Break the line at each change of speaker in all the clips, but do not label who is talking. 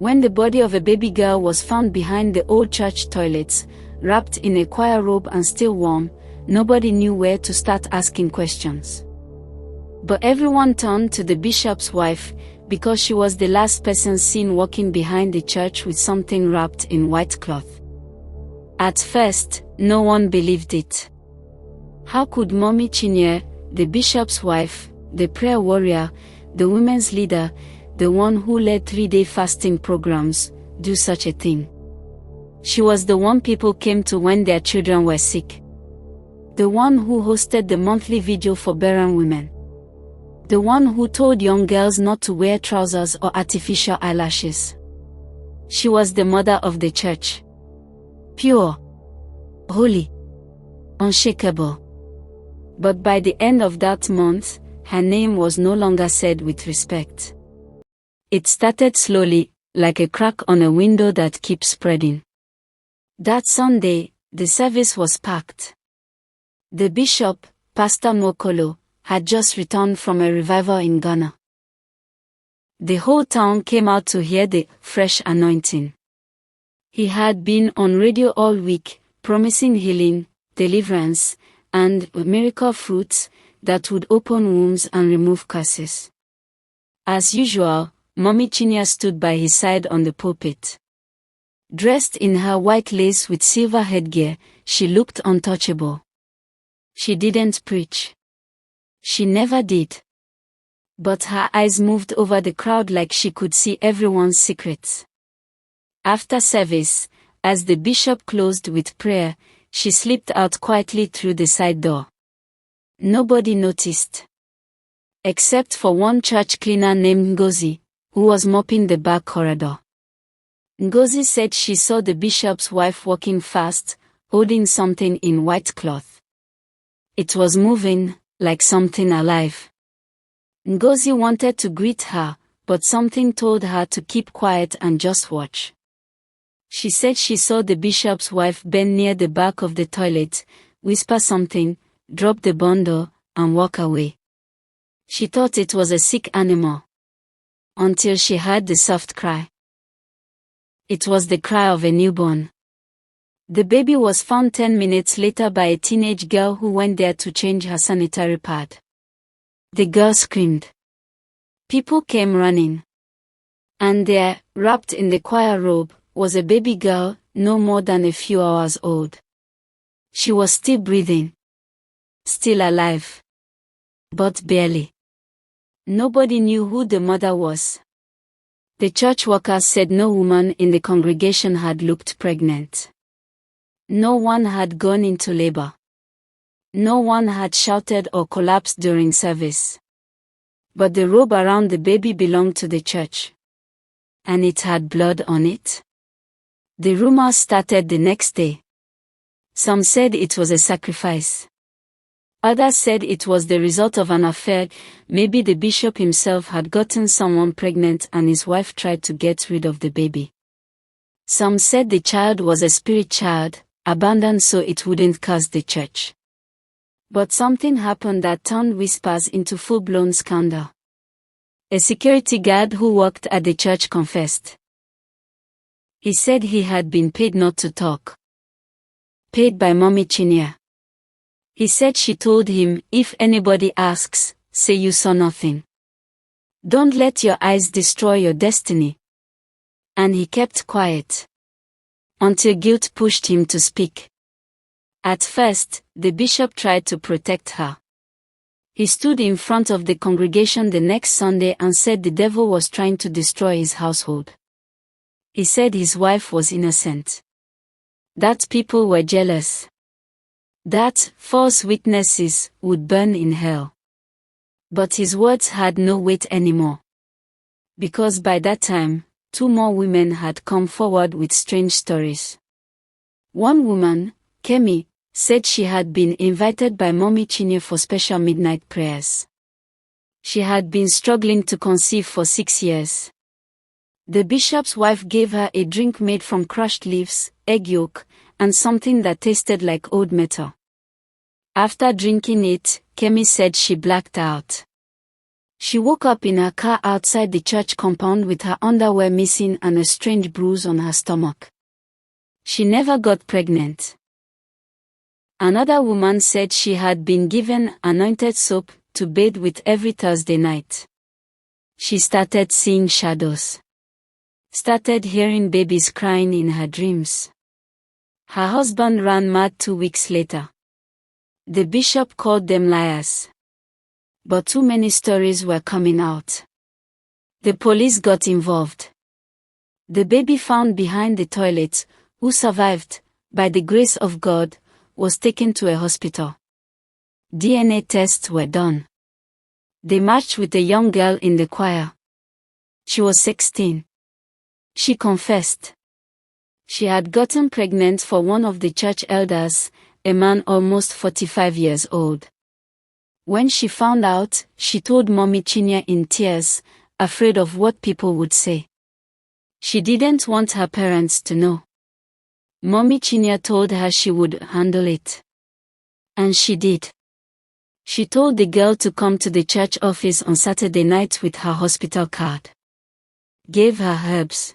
When the body of a baby girl was found behind the old church toilets, wrapped in a choir robe and still warm, nobody knew where to start asking questions. But everyone turned to the bishop's wife, because she was the last person seen walking behind the church with something wrapped in white cloth. At first, no one believed it. How could Mommy Chinye, the bishop's wife, the prayer warrior, the women's leader, the one who led 3-day fasting programs, do such a thing? She was the one people came to when their children were sick. The one who hosted the monthly vigil for barren women. The one who told young girls not to wear trousers or artificial eyelashes. She was the mother of the church. Pure, holy, unshakable. But by the end of that month, her name was no longer said with respect. It started slowly, like a crack on a window that keeps spreading. That Sunday, the service was packed. The bishop, Pastor Mokolo, had just returned from a revival in Ghana. The whole town came out to hear the fresh anointing. He had been on radio all week, promising healing, deliverance, and miracle fruits that would open wombs and remove curses. As usual, Mommy Chinye stood by his side on the pulpit. Dressed in her white lace with silver headgear, she looked untouchable. She didn't preach. She never did. But her eyes moved over the crowd like she could see everyone's secrets. After service, as the bishop closed with prayer, she slipped out quietly through the side door. Nobody noticed. Except for one church cleaner named Ngozi, who was mopping the back corridor. Ngozi said she saw the bishop's wife walking fast, holding something in white cloth. It was moving, like something alive. Ngozi wanted to greet her, but something told her to keep quiet and just watch. She said she saw the bishop's wife bend near the back of the toilet, whisper something, drop the bundle, and walk away. She thought it was a sick animal. Until she heard the soft cry. It was the cry of a newborn. The baby was found 10 minutes later by a teenage girl who went there to change her sanitary pad. The girl screamed. People came running. And there, wrapped in the choir robe, was a baby girl, no more than a few hours old. She was still breathing. Still alive. But barely. Nobody knew who the mother was. The church workers said no woman in the congregation had looked pregnant. No one had gone into labor. No one had shouted or collapsed during service. But the robe around the baby belonged to the church. And it had blood on it. The rumors started the next day. Some said it was a sacrifice. Others said it was the result of an affair. Maybe the bishop himself had gotten someone pregnant and his wife tried to get rid of the baby. Some said the child was a spirit child, abandoned so it wouldn't curse the church. But something happened that turned whispers into full-blown scandal. A security guard who worked at the church confessed. He said he had been paid not to talk. Paid by Mommy Chinye. He said she told him, if anybody asks, say you saw nothing. Don't let your eyes destroy your destiny. And he kept quiet. Until guilt pushed him to speak. At first, the bishop tried to protect her. He stood in front of the congregation the next Sunday and said the devil was trying to destroy his household. He said his wife was innocent. That people were jealous. That false witnesses would burn in hell. But his words had no weight anymore. Because by that time, 2 more women had come forward with strange stories. One woman, Kemi, said she had been invited by Mommy Chinye for special midnight prayers. She had been struggling to conceive for 6 years. The bishop's wife gave her a drink made from crushed leaves, egg yolk, and something that tasted like old metal. After drinking it, Kemi said she blacked out. She woke up in her car outside the church compound with her underwear missing and a strange bruise on her stomach. She never got pregnant. Another woman said she had been given anointed soap to bathe with every Thursday night. She started seeing shadows. Started hearing babies crying in her dreams. Her husband ran mad 2 weeks later. The bishop called them liars. But too many stories were coming out. The police got involved. The baby found behind the toilet, who survived, by the grace of God, was taken to a hospital. DNA tests were done. They matched with a young girl in the choir. She was 16. She confessed. She had gotten pregnant for one of the church elders, a man almost 45 years old. When she found out, she told Mommy Chinya in tears, afraid of what people would say. She didn't want her parents to know. Mommy Chinya told her she would handle it. And she did. She told the girl to come to the church office on Saturday night with her hospital card. Gave her herbs.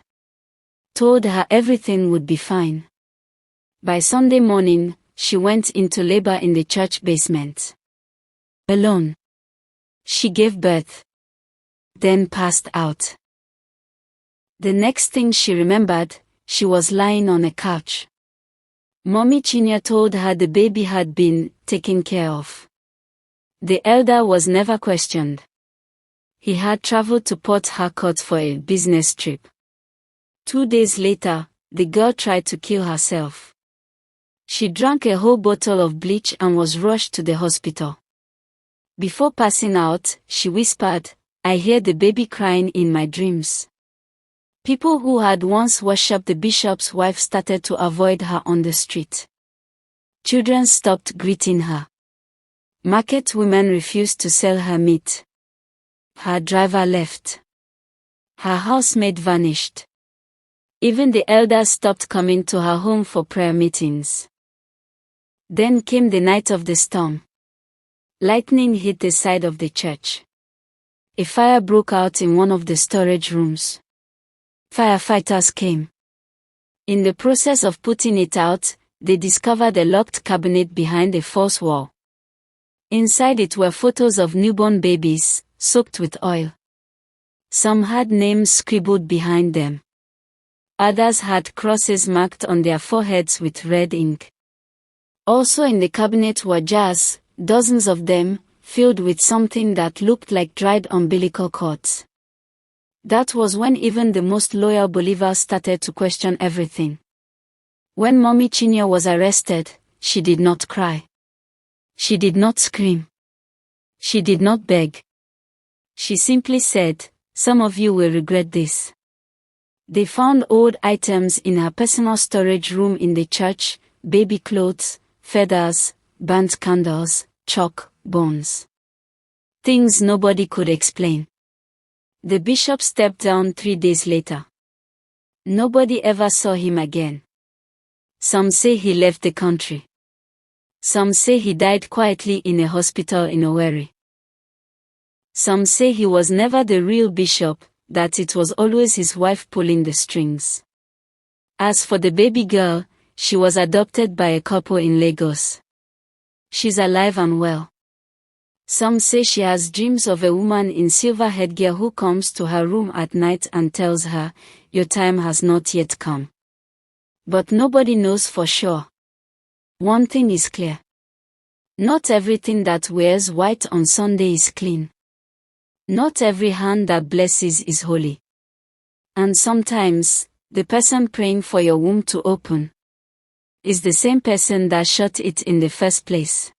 Told her everything would be fine. By Sunday morning, she went into labor in the church basement. Alone. She gave birth. Then passed out. The next thing she remembered, she was lying on a couch. Mommy Chinya told her the baby had been taken care of. The elder was never questioned. He had traveled to Port Harcourt for a business trip. 2 days later, the girl tried to kill herself. She drank a whole bottle of bleach and was rushed to the hospital. Before passing out, she whispered, "I hear the baby crying in my dreams." People who had once worshipped the bishop's wife started to avoid her on the street. Children stopped greeting her. Market women refused to sell her meat. Her driver left. Her housemaid vanished. Even the elders stopped coming to her home for prayer meetings. Then came the night of the storm. Lightning hit the side of the church. A fire broke out in one of the storage rooms. Firefighters came. In the process of putting it out, they discovered a locked cabinet behind a false wall. Inside it were photos of newborn babies, soaked with oil. Some had names scribbled behind them. Others had crosses marked on their foreheads with red ink. Also in the cabinet were jars, dozens of them, filled with something that looked like dried umbilical cords. That was when even the most loyal believers started to question everything. When Mommy Chinya was arrested, she did not cry. She did not scream. She did not beg. She simply said, "Some of you will regret this." They found old items in her personal storage room in the church, baby clothes, feathers, burnt candles, chalk, bones. Things nobody could explain. The bishop stepped down 3 days later. Nobody ever saw him again. Some say he left the country. Some say he died quietly in a hospital in Owerri. Some say he was never the real bishop, that it was always his wife pulling the strings. As for the baby girl, she was adopted by a couple in Lagos. She's alive and well. Some say she has dreams of a woman in silver headgear who comes to her room at night and tells her, "Your time has not yet come." But nobody knows for sure. One thing is clear. Not everything that wears white on Sunday is clean. Not every hand that blesses is holy. And sometimes, the person praying for your womb to open is the same person that shut it in the first place.